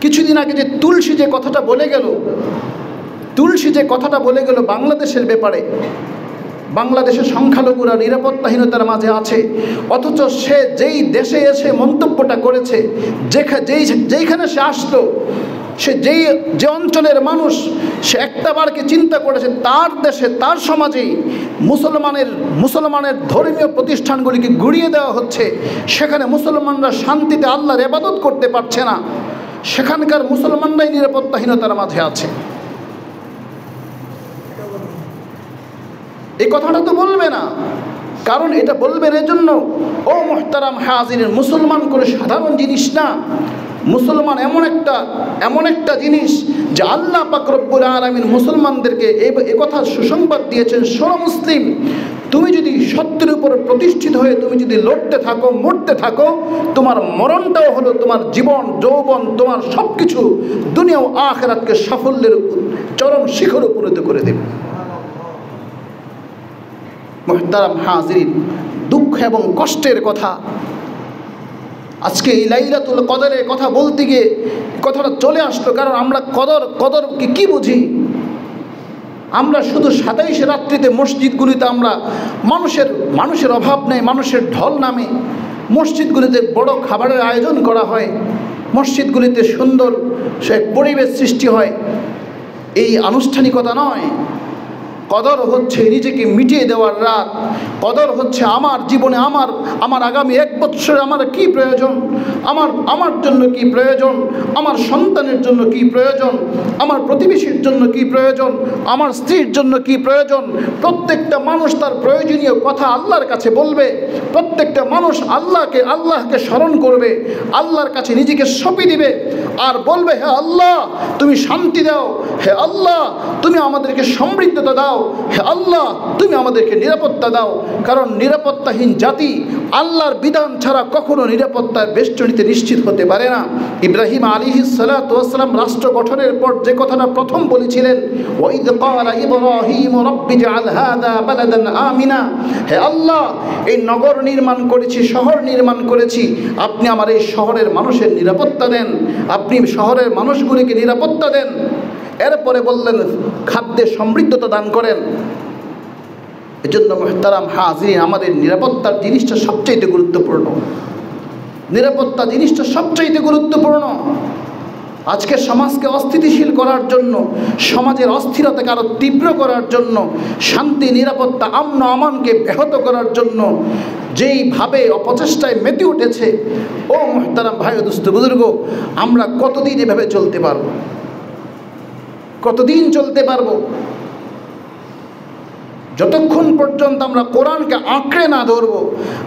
কিছুদিন আগে যে তুলসী যে কথাটা বলে গেল বাংলাদেশের ব্যাপারে, বাংলাদেশের সংখ্যালঘুরা নিরাপত্তাহীনতার মাঝে আছে। অথচ সে যেই দেশে এসে মন্তব্যটা করেছে, যেইখানে সে আসলো, সে যে অঞ্চলের মানুষ, সে একটাবারকে চিন্তা করেছে তার দেশে, তার সমাজেই মুসলমানের ধর্মীয় প্রতিষ্ঠানগুলিকে গুড়িয়ে দেওয়া হচ্ছে। সেখানে মুসলমানরা শান্তিতে আল্লাহর ইবাদত করতে পারছে না। সেখানকার মুসলমানরাই নিরাপত্তাহীনতার মাঝে আছে। এই কথাটা তো বলবে না, কারণ এটা বলবেন এজন্য, ও মুহতারাম হাজিরিন, মুসলমান করে সাধারণ জিনিস না। মুসলমান এমন একটা জিনিস যে আল্লাহ পাক রব্বুল আলামিন মুসলমানদেরকে এ কথা সুসংবাদ দিয়েছেন, শোনো মুসলিম, তুমি যদি সত্যের উপর প্রতিষ্ঠিত হয়ে তুমি যদি লড়তে থাকো, মরতে থাকো, তোমার মরণটাও হলো তোমার জীবন, যৌবন, তোমার সব কিছু দুনিয়া ও আখিরাতকে সাফল্যের চরম শিখরে উপনীত করে দেবে। মুহতারাম হাজিরিন, দুঃখ এবং কষ্টের কথা। আজকে এই লাইলাতুল কদরের কথা বলতে গিয়ে কথাটা চলে আসলো, কারণ আমরা কদরকে কি বুঝি? আমরা শুধু 27 রাত্রিতে মসজিদগুলিতে আমরা মানুষের অভাব নেই, মানুষের ঢল নামে। মসজিদগুলিতে বড় খাবারের আয়োজন করা হয়, মসজিদগুলিতে সুন্দর সে পরিবেশ সৃষ্টি হয়। এই আনুষ্ঠানিকতা নয়। কদর হচ্ছে নিজেকে মিটিয়ে দেওয়ার রাত। কদর হচ্ছে আমার জীবনে আমার আগামী 1 বছরে আমার কি প্রয়োজন, আমার জন্য কি প্রয়োজন, আমার সন্তানের জন্য কি প্রয়োজন, আমার প্রতিবেশীর জন্য কি প্রয়োজন, আমার স্ত্রীর জন্য কি প্রয়োজন। প্রত্যেকটা মানুষ তার প্রয়োজনীয় কথা আল্লাহর কাছে বলবে। প্রত্যেকটা মানুষ আল্লাহকে স্মরণ করবে, আল্লাহর কাছে নিজেকে সঁপে দিবে আর বলবে, হে আল্লাহ তুমি শান্তি দাও, হে আল্লাহ তুমি আমাদেরকে সমৃদ্ধতা দাও, হে আল্লাহ তুমি আমাদেরকে নিরাপত্তা দাও। কারণ নিরাপত্তাহীন জাতি আল্লাহর বিধান ছাড়া কখনো নিরাপত্তার বেষ্টনীতে নিশ্চিত হতে পারে না। ইব্রাহিম আলাইহিস সালাতু ওয়াস সালাম রাষ্ট্র গঠনের পর যে কথাটা প্রথম বলেছিলেন, ওয়াইদ ক্বালা ইব্রাহিম রাব্বি জাআল হাযা বালাদান আমিনা, হে আল্লাহ এই নগর নির্মাণ করেছি, শহর নির্মাণ করেছি, আপনি আমার এই শহরের মানুষের নিরাপত্তা দেন, আপনি শহরের মানুষগুলিকে নিরাপত্তা দেন। এরপরে বললেন খাদ্যে সমৃদ্ধতা দান করেন। এজন্য মুহতারাম হাজিরিন, আমাদের নিরাপত্তার জিনিসটা সবচাইতে গুরুত্বপূর্ণ। নিরাপত্তা জিনিসটা সবচাইতে গুরুত্বপূর্ণ। আজকে সমাজকে অস্থিতিশীল করার জন্য, সমাজের অস্থিরতাকে আরও তীব্র করার জন্য, শান্তি নিরাপত্তা আমন আমানকে ব্যাহত করার জন্য যেইভাবে অপচেষ্টায় মেতে উঠেছে, ও মুহতারাম ভাই ও দুস্থ বুজুর্গ, আমরা কতদিন এভাবে চলতে পারব? কতদিন চলতে পারব? যতক্ষণ পর্যন্ত আমরা কোরআনকে আঁকড়ে না ধরব।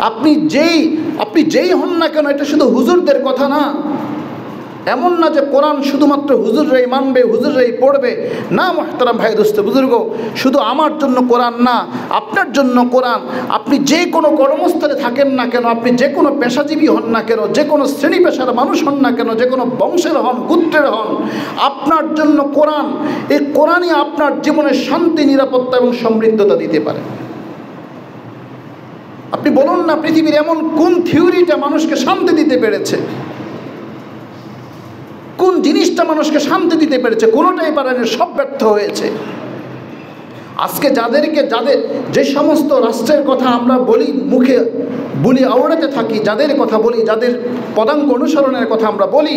আপনি যেই হন না কেন, এটা শুধু হুজুরদের কথা না। এমন না যে কোরআন শুধুমাত্র হুজুররাই মানবে, হুজুররাই পড়বে। না মুহতারাম ভাই দোস্ত বুজুর্গ, শুধু আমার জন্য কোরআন না, আপনার জন্য কোরআন। আপনি যে কোনো কর্মস্থলে থাকেন না কেন, আপনি যে কোনো পেশাজীবী হন না কেন, যে কোনো শ্রেণী পেশার মানুষ হন না কেন, যে কোনো বংশের হন, গোত্রের হন, আপনার জন্য কোরআন। এই কোরআনই আপনার জীবনে শান্তি, নিরাপত্তা এবং সমৃদ্ধতা দিতে পারে। আপনি বলুন না, পৃথিবীর এমন কোন থিওরিটা মানুষকে শান্তি দিতে পেরেছে? কোন জিনিসটা মানুষকে শান্তি দিতে পেরেছে? কোনোটাই পারেনি, সব ব্যর্থ হয়েছে। আজকে যে সমস্ত রাষ্ট্রের কথা আমরা বলি, মুখে বলি আওড়াতে থাকি, যাদের কথা বলি, যাদের পদাঙ্ক অনুসরণের কথা আমরা বলি,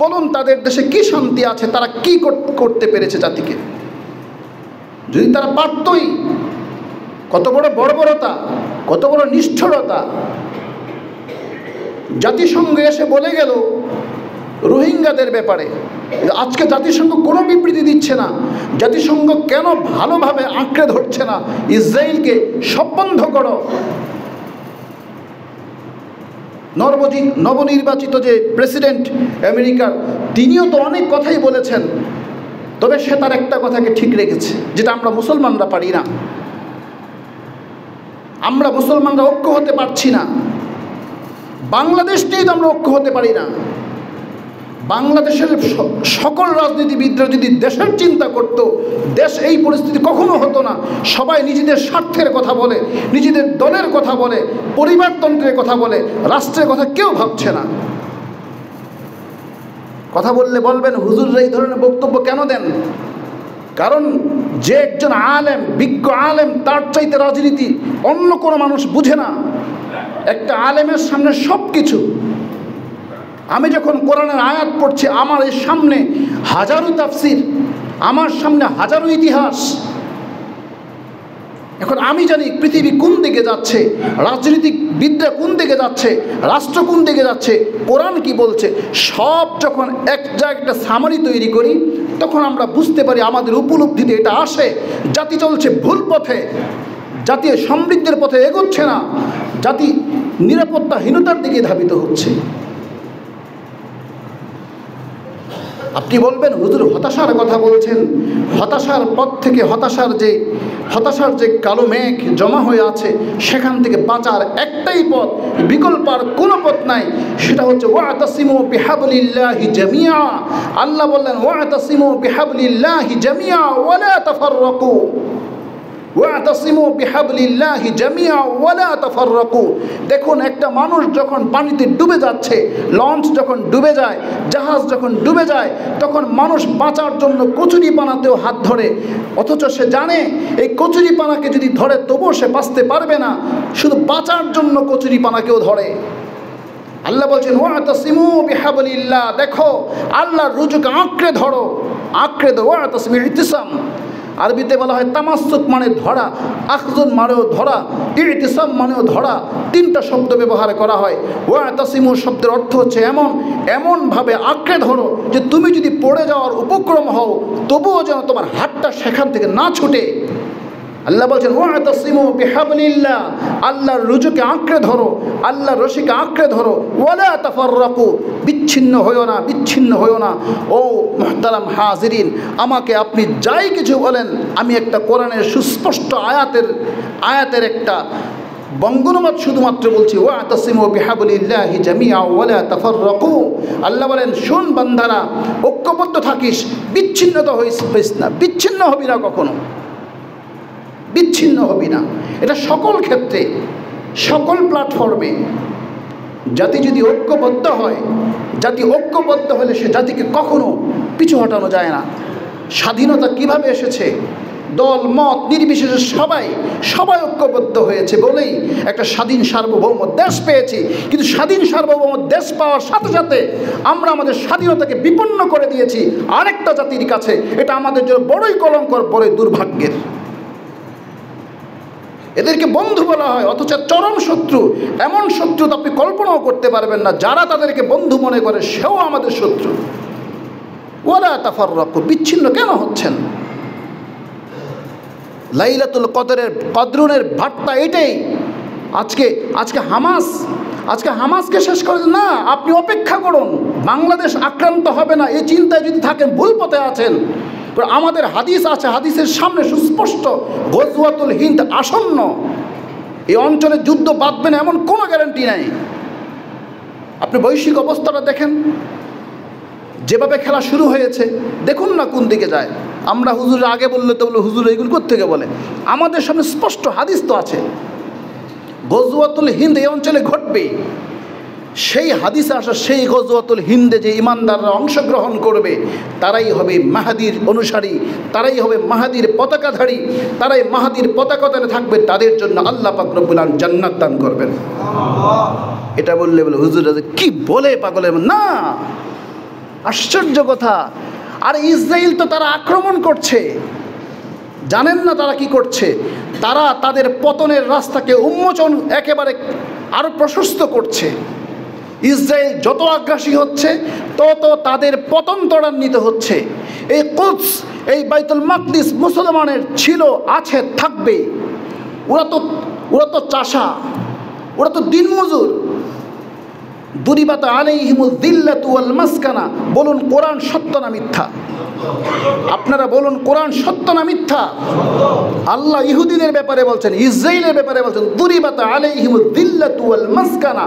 বলুন তাদের দেশে কি শান্তি আছে? তারা কি করতে পেরেছে জাতিকে? যদি তারা পারতই, কত বড় বর্বরতা, কত বড় নিষ্ঠুরতা! জাতিসংঘ এসে বলে গেল রোহিঙ্গাদের ব্যাপারে। আজকে জাতিসংঘ কোনো বিবৃতি দিচ্ছে না। জাতিসংঘ কেন ভালোভাবে আঁকড়ে ধরছে না ইসরায়েলকে? সব বন্ধ করো। নবনির্বাচিত যে প্রেসিডেন্ট আমেরিকার, তিনিও তো অনেক কথাই বলেছেন, তবে সে তার একটা কথাকে ঠিক রেখেছে, যেটা আমরা মুসলমানরা পারি না। আমরা মুসলমানরা ঐক্য হতে পারছি না। বাংলাদেশ নিয়েই তো আমরা ঐক্য হতে পারি না। বাংলাদেশের সকল রাজনীতিবিদরা যদি দেশের চিন্তা করত, দেশ এই পরিস্থিতি কখনো হতো না। সবাই নিজেদের স্বার্থের কথা বলে, নিজেদের দলের কথা বলে, পরিবারতন্ত্রের কথা বলে, রাষ্ট্রের কথা কেউ ভাবছে না। কথা বললে বলবেন হুজুররা এই ধরনের বক্তব্য কেন দেন? কারণ যে একজন আলেম, বিজ্ঞ আলেম, তার চাইতে রাজনীতি অন্য কোনো মানুষ বুঝে না। একটা আলেমের সামনে সব কিছু। আমি যখন কোরআনের আয়াত পড়ছি, আমার এই সামনে হাজারো তাফসির, আমার সামনে হাজারো ইতিহাস। এখন আমি জানি পৃথিবী কোন দিকে যাচ্ছে, রাজনীতিবিদরা কোন দিকে যাচ্ছে, রাষ্ট্র কোন দিকে যাচ্ছে, কোরআন কি বলছে। সব যখন এক জায়গায় একটা সামারি তৈরি করি, তখন আমরা বুঝতে পারি, আমাদের উপলব্ধিতে এটা আসে, জাতি চলছে ভুল পথে, জাতি সমৃদ্ধির পথে এগোচ্ছে না, জাতি নিরাপত্তাহীনতার দিকে ধাবিত হচ্ছে। আপনি বলবেন হুজুর হতাশার কথা বলছেন, হতাশার পথ থেকে, হতাশার যে কালো মেঘ জমা হয়ে আছে, সেখান থেকে বাঁচার একটাই পথ, বিকল্প আর কোনো পথ নাই। সেটা হচ্ছে ওয়াতাসিমু বিহাবলিল্লাহি জামিয়া। আল্লাহ বললেন ওয়াতাসিমু বিহাবলিল্লাহি জামিয়া ওয়ালা তাফাররাকু। ওয়াতাসিমু বিহাবলিল্লাহি জামিয়া ওয়ালা তাফাররাকু। দেখুন, একটা মানুষ যখন পানিতে ডুবে যাচ্ছে, লঞ্চ যখন ডুবে যায়, জাহাজ যখন ডুবে যায়, তখন মানুষ বাঁচার জন্য কচুরিপানাতেও হাত ধরে। অথচ সে জানে এই কচুরিপানাকে যদি ধরে তবুও সে বাঁচতে পারবে না, শুধু বাঁচার জন্য কচুরিপানাকেও ধরে। আল্লাহ বলছেন ওয়াতাসিমু বিহাবলিল্লাহ। দেখো, আল্লাহর রুজুকে আঁকড়ে ধরো, আঁকড়ে ধরো। ওয়াতাসিমু ইতিসাম, আরবিতে বলা হয় তামাসসুক মানে ধরা, আখজুন মানেও ধরা, ইতিসাম মানেও ধরা। তিনটা শব্দ ব্যবহার করা হয়। ওয়াতাসিমু শব্দের অর্থ হচ্ছে এমনভাবে আঁকড়ে ধরো যে তুমি যদি পড়ে যাওয়ার উপক্রম হও, তবুও যেন তোমার হাতটা সেখান থেকে না ছুটে। আল্লাহ বলছেন ওয়াতাসিমু বিহাবলিল্লাহ, আল্লাহর রুজুকে আঁকড়ে ধরো, আল্লাহর রশিকে আঁকড়ে ধরো। ওয়ালা তাফাররাকু, বিচ্ছিন্ন হইও না। ও মুহতারাম হাজিরিন, আমাকে আপনি যাই কিছু বলেন, আমি একটা কোরআনের সুস্পষ্ট আয়াতের একটা বঙ্গানুবাদ শুধুমাত্র বলছি। ওয়াতাসিমু বিহাবলিল্লাহি জামিয়া ওয়ালা তাফাররাকু। আল্লাহ বলেন, শোন বান্দারা, ঐক্যবদ্ধ থাকিস, বিচ্ছিন্নতা হইস না, বিচ্ছিন্ন হবি না, কখনো বিচ্ছিন্ন হবি না। এটা সকল ক্ষেত্রে, সকল প্ল্যাটফর্মে। জাতি যদি ঐক্যবদ্ধ হয়, জাতি ঐক্যবদ্ধ হলে সে জাতিকে কখনো পিছু হটানো যায় না। স্বাধীনতা কিভাবে এসেছে? দল মত নির্বিশেষে সবাই ঐক্যবদ্ধ হয়েছে বলেই একটা স্বাধীন সার্বভৌম দেশ পেয়েছি। কিন্তু স্বাধীন সার্বভৌম দেশ পাওয়ার সাথে সাথে আমরা আমাদের স্বাধীনতাকে বিপন্ন করে দিয়েছি আরেকটা জাতির কাছে। এটা আমাদের জন্য বড়ই কলঙ্কর, বড়ই দুর্ভাগ্যের। এদেরকে বন্ধু বলা হয়, অথচ চরম শত্রু। এমন শত্রু তো আপনি কল্পনাও করতে পারবেন না। যারা তাদেরকে বন্ধু মনে করে সেও আমাদের শত্রু। ওয়ালা তাফাররাকু, বিচ্ছিন্ন কেন হচ্ছেন? লাইলাতুল কদরের বার্তা এটাই। আজকে হামাসকে শেষ করে না, আপনি অপেক্ষা করুন, বাংলাদেশ আক্রান্ত হবে না এই চিন্তায় যদি থাকেন ভুল পথে আছেন। আমাদের হাদিস আছে, হাদিসের সামনে সুস্পষ্ট গজওয়াতুল হিন্দ আসন্ন। এই অঞ্চলে যুদ্ধ বাঁধবে না এমন কোনো গ্যারান্টি নাই। আপনি বৈশ্বিক অবস্থাটা দেখেন, যেভাবে খেলা শুরু হয়েছে দেখুন না কোন দিকে যায়। আমরা হুজুর আগে বললে তো বলে হুজুর এইগুলো কোত্থেকে বলে, আমাদের সামনে স্পষ্ট হাদিস তো আছে। গজওয়াতুল হিন্দ এই অঞ্চলে ঘটবে, সেই হাদিসে আসা সেই গজওয়াতুল হিন্দে যে ইমানদাররা অংশগ্রহণ করবে তারাই হবে মাহাদির অনুসারী, তারাই হবে মাহাদির পতাকাধারী, তারাই মাহাদির পতাকাধারে থাকবে। তাদের জন্য আল্লাহ পাক রব্বুল আলামিন জান্নাত দান করবেন। এটা বললে বলে হুজুর কি বলে পাগলের না, আশ্চর্য কথা। আর ইসরায়েল তো তারা আক্রমণ করছে, জানেন না তারা কি করছে? তারা তাদের পতনের রাস্তাকে উন্মোচন একেবারে আরো প্রশস্ত করছে। ইসরায়েল যত আগ্রাসী হচ্ছে তত তাদের পতন ত্বরান্বিত হচ্ছে। এই কুদস, এই বাইতুল মাকদিস মুসলমানের ছিল, আছে, থাকবে। ওরা তো চাষা, ওরা তো দিনমজুর। দুরিবাত আলাইহিমুল যিল্লাতু ওয়াল মাসকানা। বলুন কোরআন সত্য না মিথ্যা? আপনারা বলুন কোরআন সত্য না মিথ্যা? আল্লাহ ইহুদিদের ব্যাপারে বলছেন, ইসরায়েলের ব্যাপারে বলছেন দুরিবাত আলাইহিমুল যিল্লাতু ওয়াল মাসকানা।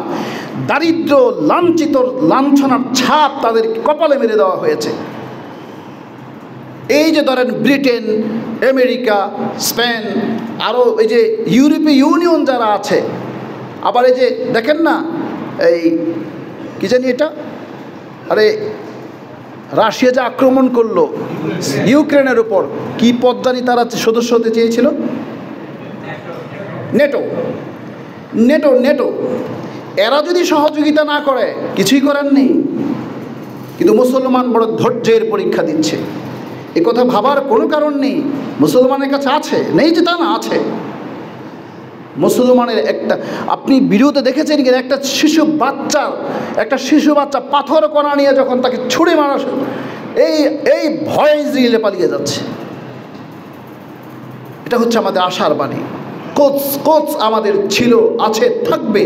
দারিদ্র, লাঞ্ছিত, লাঞ্ছনার ছাপ তাদের কপালে মেরে দেওয়া হয়েছে। এই যে ধরেন ব্রিটেন, আমেরিকা, স্পেন, আরও এই যে ইউরোপীয় ইউনিয়ন যারা আছে, আবার এই যে দেখেন না এই কি জানি এটা, আরে রাশিয়া যে আক্রমণ করলো ইউক্রেনের উপর, কি পদ্মানি তারা সদস্য হতে চেয়েছিল? নেটো। এরা যদি সহযোগিতা না করে কিছুই করার নেই। কিন্তু মুসলমান বড় ধৈর্যের পরীক্ষা দিচ্ছে। এ কথা ভাবার কোনো কারণ নেই। মুসলমানের কাছে আছে, নেই যে তা না, আছে। মুসলমানের একটা, আপনি ভিডিওতে দেখেছেন কিনা, একটা শিশু বাচ্চা পাথর কণা নিয়ে যখন তাকে ছুঁড়ে মারা, এই ভয়ে ইসরায়েলে পালিয়ে যাচ্ছে। এটা হচ্ছে আমাদের আশার বাণী। কোচ আমাদের ছিল, আছে, থাকবে।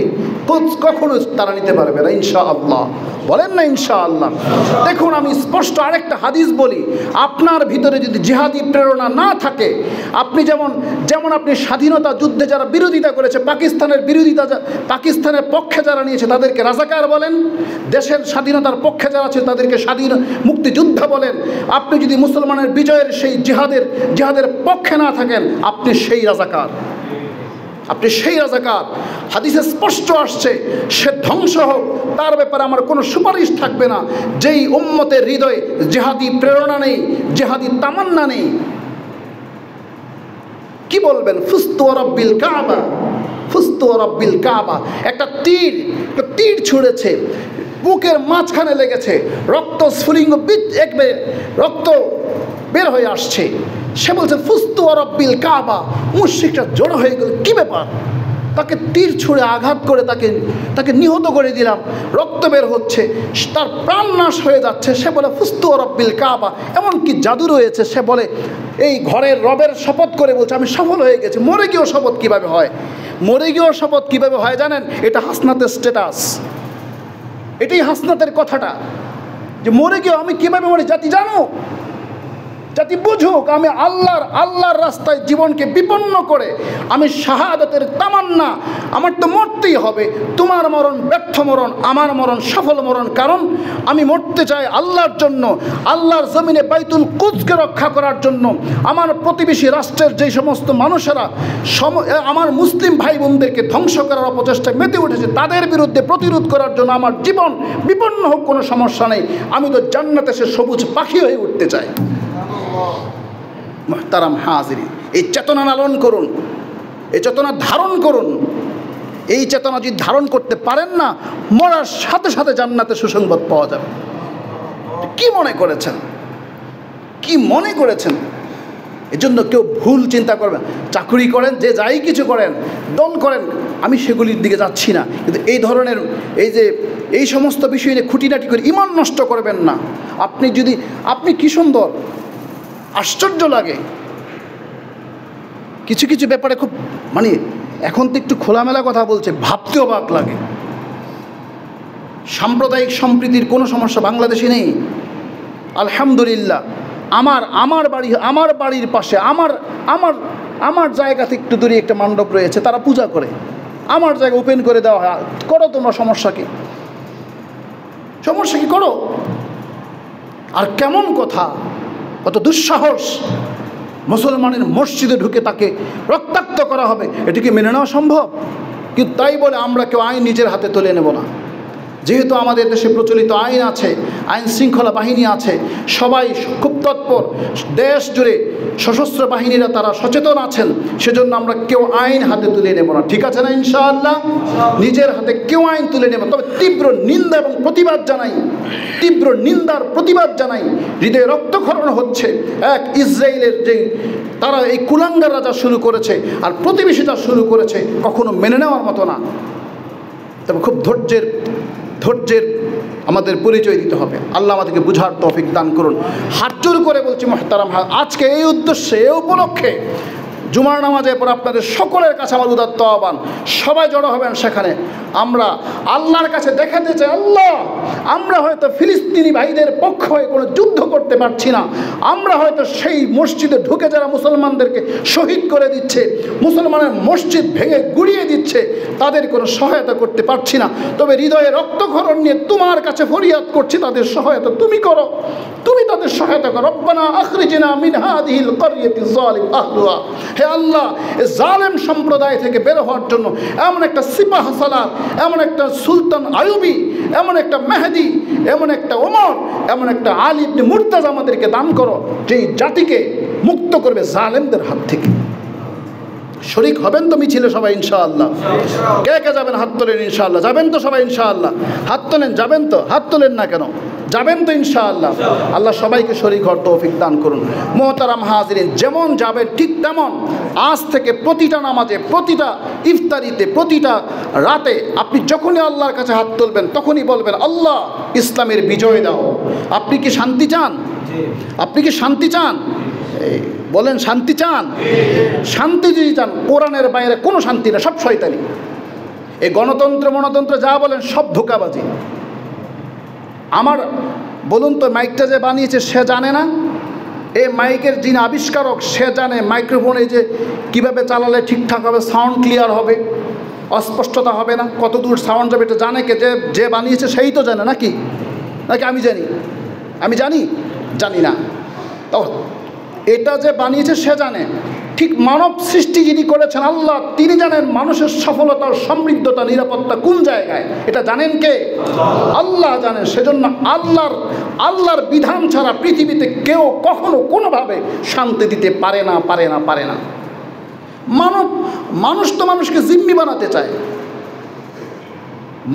কোচ কখনো তারা নিতে পারবে না ইনশাআল্লাহ। বলেন না ইনশাআল্লাহ? দেখুন আমি স্পষ্ট আরেকটা হাদিস বলি, আপনার ভিতরে যদি জিহাদি প্রেরণা না থাকে, আপনি যেমন আপনি স্বাধীনতা যুদ্ধে যারা বিরোধিতা করেছে, পাকিস্তানের পক্ষে যারা নিয়েছে তাদেরকে রাজাকার বলেন, দেশের স্বাধীনতার পক্ষে যারা আছে তাদেরকে স্বাধীন মুক্তিযোদ্ধা বলেন। আপনি যদি মুসলমানের বিজয়ের সেই জিহাদের পক্ষে না থাকেন, আপনি সেই রাজাকার। হাদিসে স্পষ্ট আসছে, সে ধ্বংস হোক, তার ব্যাপারে আমার কোনো সুপারিশ থাকবে না। যেই উম্মতের হৃদয়ে জিহাদি প্রেরণা নেই, জিহাদি তামান্না নেই, কি বলবেন? ফুস্তু রাব্বিল কাবা। একটা তীর ছুঁড়েছে, বুকের মাঝখানে লেগেছে, রক্ত স্ফুলিঙ্গ রক্ত বের হয়ে আসছে। সে বলছে ফুস্তু রাব্বিল কাবা। মুশরিকরা জড়ো হয়ে গেল, কি ব্যাপার? তাকে তীর ছুঁড়ে আঘাত করে তাকে নিহত করে দিলাম, রক্ত বের হচ্ছে, তার প্রাণ নাশ হয়ে যাচ্ছে। সে বলে ফুস্তু রাব্বিল কাবা। এমনকি জাদু রয়েছে, সে বলে এই ঘরের রবের শপথ করে বলছে আমি সফল হয়ে গেছি। মরে গিয়েও শপথ কিভাবে হয় জানেন? এটা হাসনাতের স্ট্যাটাস। এটাই হাসনাতের কথাটা, যে মরে গিয়েও আমি কিভাবে মরে, জাতি বুঝুক আমি আল্লাহর রাস্তায় জীবনকে বিপন্ন করে আমি শাহাদাতের তামান্না, আমার তো মরতেই হবে। তোমার মরণ ব্যর্থ মরণ, আমার মরণ সফল মরণ। কারণ আমি মরতে চাই আল্লাহর জন্য, আল্লাহর জমিনে বাইতুল কুদসকে রক্ষা করার জন্য। আমার প্রতিবেশী রাষ্ট্রের যে সমস্ত মানুষেরা আমার মুসলিম ভাই বোনদেরকে ধ্বংস করার অপচেষ্টায় মেতে উঠেছে, তাদের বিরুদ্ধে প্রতিরোধ করার জন্য আমার জীবন বিপন্ন হোক, কোনো সমস্যা নেই। আমি তো জান্নাতে সে সবুজ পাখি হয়ে উঠতে চাই। মুহতারাম হাজিরিন, এই চেতনা লালন করুন, এই চেতনা ধারণ করুন। এই চেতনা যদি ধারণ করতে পারেন না, মরার সাথে সাথে জান্নাতের সুসংবাদ পাওয়া যাবে। কি মনে করেছেন, কি মনে করেছেন? এজন্য কেউ ভুল চিন্তা করবেন। চাকরি করেন, যে যাই কিছু করেন, দল করেন, আমি সেগুলির দিকে যাচ্ছি না, কিন্তু এই ধরনের এই সমস্ত বিষয় নিয়ে খুঁটিনাটি করে ঈমান নষ্ট করবেন না। আপনি কি সুন্দর, আশ্চর্য লাগে কিছু কিছু ব্যাপারে, খুব এখন তো একটু খোলামেলা কথা বলছে, ভাবতে অবাক লাগে। সাম্প্রদায়িক সম্প্রীতির কোনো সমস্যা বাংলাদেশে নেই, আলহামদুলিল্লাহ। আমার বাড়ির পাশে আমার জায়গা থেকে একটু দূরে একটা মণ্ডপ রয়েছে, তারা পূজা করে, আমার জায়গা ওপেন করে দেওয়া হয়। করো তোমরা, সমস্যা কি করো। আর কেমন কথা, কত দুঃসাহস! মুসলমানের মসজিদে ঢুকে তাকে রক্তাক্ত করা হবে, এটিকে মেনে নেওয়া সম্ভব? কিন্তু তাই বলে আমরা কেউ আইন নিজের হাতে তুলে নেব না। যেহেতু আমাদের দেশে প্রচলিত আইন আছে, আইন শৃঙ্খলা বাহিনী আছে, সবাই খুব তৎপর, দেশ জুড়ে সশস্ত্র বাহিনীরা তারা সচেতন আছেন, সেজন্য আমরা কেউ আইন হাতে তুলে নেব না। ঠিক আছে না ইনশাআল্লাহ? নিজের হাতে কেউ আইন তুলে নেব। তবে তীব্র নিন্দা এবং প্রতিবাদ জানাই, তীব্র নিন্দার প্রতিবাদ জানাই। হৃদয়ে রক্তক্ষরণ হচ্ছে। এক ইসরায়েলের যে তারা এই কুলাঙ্গার রাজা শুরু করেছে, আর প্রতিবেশীটা শুরু করেছে, কখনো মেনে নেওয়ার মতো না। তবে খুব ধৈর্যের আমাদের পরিচয় দিতে হবে। আল্লাহ আমাদেরকে বুঝার তৌফিক দান করুন। হাত জোর করে বলছি মুহতারাম, আজকে এই উদ্দেশ্যে, এই উপলক্ষে জুমার নামাজের পর আপনাদের সকলের কাছে আমার উদাত্ত আহ্বান, সবাই জড়ো হবেন সেখানে। আমরা আল্লাহর কাছে দেখাতে চাই, আল্লাহ, আমরা হয়তো ফিলিস্তিনি ভাইদের পক্ষ হয়ে কোনো যুদ্ধ করতে পারছি না, আমরা হয়তো সেই মসজিদে ঢুকে যারা মুসলমানদেরকে শহীদ করে দিচ্ছে, মুসলমানের মসজিদ ভেঙে গুড়িয়ে দিচ্ছে, তাদের কোনো সহায়তা করতে পারছি না। তবে হৃদয়ে রক্তক্ষরণ নিয়ে তোমার কাছে ফরিয়াদ করছি, তাদের সহায়তা তুমি করো, তুমি তাদের সহায়তা করো। রব্বানা আখরিজনা মিন হাযিহিল ক্বরিয়াতি যালিম আহলুহা, হে আল্লাহ, এই জালেম সম্প্রদায় থেকে বের হওয়ার জন্য এমন একটা সিপাহ সালার, এমন একটা সুলতান আইয়ুবী, এমন একটা মেহেদি, এমন একটা ওমর, এমন একটা আলী ইবনে মুরতাজা আমাদেরকে দান করো, যেই জাতিকে মুক্ত করবে জালেমদের হাত থেকে। শরীক হবেন তো মিছিলে সবাই ইনশাআল্লাহ? কে কে যাবেন হাত তোলেন ইনশাআল্লাহ? যাবেন তো সবাই ইনশাআল্লাহ? হাত তোলেন, যাবেন তো? হাত তোলেন না কেন? যাবেন তো ইনশাআল্লাহ? আল্লাহ সবাইকে শরীক হওয়ার তৌফিক দান করুন। মুহতারাম হাজিরিন, যেমন যাবেন ঠিক তেমন আজ থেকে প্রতিটা নামাজে, প্রতিটা ইফতারিতে, প্রতিটা রাতে আপনি যখনই আল্লাহর কাছে হাত তুলবেন, তখনই বলবেন, আল্লাহ, ইসলামের বিজয় দাও। আপনি কি শান্তি চান? আপনি কি শান্তি চান? বলেন, শান্তি চান? শান্তি যদি চান, কোরআনের বাইরে কোনো শান্তি না, সব শয়তানি। এই গণতন্ত্র যা বলেন সব ধোঁকাবাজি। বলুন তো, মাইকটা যে বানিয়েছে সে জানে না? এই মাইকের যিনি আবিষ্কারক সে জানে মাইক্রোফোনে যে কিভাবে চালালে ঠিকঠাক হবে, সাউন্ড ক্লিয়ার হবে, অস্পষ্টতা হবে না, কত দূর সাউন্ড যাবে, এটা জানে কে? যে বানিয়েছে সেই তো জানে, নাকি আমি জানি? জানি না। তো এটা যে বানিয়েছে সে জানে। ঠিক মানব সৃষ্টি যিনি করেছেন আল্লাহ, তিনি জানেন মানুষের সফলতার, সমৃদ্ধতা, নিরাপত্তা কোন জায়গায়, এটা জানেন কে? আল্লাহ জানেন। সেজন্য আল্লাহর বিধান ছাড়া পৃথিবীতে কেউ কখনো কোনোভাবে শান্তি দিতে পারে না। মানুষ তো মানুষকে জিম্মি বানাতে চায়,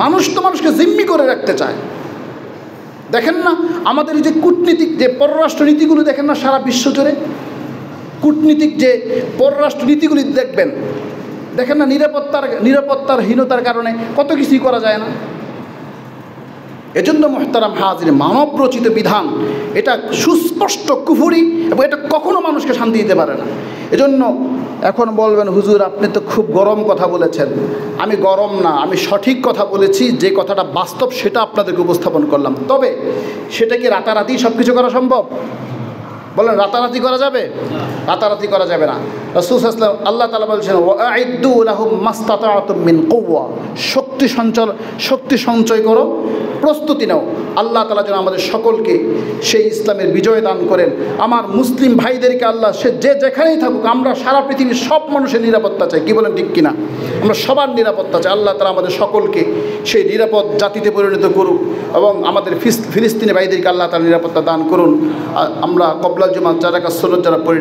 মানুষ তো মানুষকে জিম্মি করে রাখতে চায়। দেখেন না আমাদের যে কূটনীতিক যে পররাষ্ট্র নীতিগুলো, দেখেন না সারা বিশ্ব জুড়ে কূটনীতিক যে পররাষ্ট্র নীতিগুলি দেখেন না, নিরাপত্তারহীনতার কারণে কত কিছুই করা যায় না। এজন্য মুহতারাম হাজির, মানব রচিত বিধান এটা সুস্পষ্ট কুফরি, এবং এটা কখনো মানুষকে শান্তি দিতে পারে না। এজন্য এখন বলবেন, হুজুর আপনি তো খুব গরম কথা বলেছেন। আমি গরম না, আমি সঠিক কথা বলেছি, যে কথাটা বাস্তব সেটা আপনাদেরকে উপস্থাপন করলাম। তবে সেটা কি রাতারাতি সব কিছু করা সম্ভব? বলেন, রাতারাতি করা যাবে? রাতারাতি করা যাবে না। রাসূল সাল্লাল্লাহু আলাইহি ওয়াসাল্লাম, আল্লাহ তাআলা বলছেন, ওয়াইদ্দু লাহুম মাসতাতাতুম মিন কুওয়া, শক্তি সঞ্চয় করো, প্রস্তুতি নাও। আল্লাহ তাআলা যেন আমাদের সকলকে সেই ইসলামের বিজয় দান করেন। আমার মুসলিম ভাইদেরকে আল্লাহ, সে যে যেখানেই থাকুক, আমরা সারা পৃথিবীর সব মানুষের নিরাপত্তা চাই। কি বলেন, ঠিক কিনা? আমরা সবার নিরাপত্তা চাই। আল্লাহ তাআলা আমাদের সকলকে সেই নিরাপদ জাতিতে পরিণত করুক, এবং আমাদের ফিলিস্তিনি ভাইদেরকে আল্লাহ তাআলা নিরাপত্তা দান করুন। আমরা কবলা জুমা 4 রাকাত সুন্নাত যারা পড়ে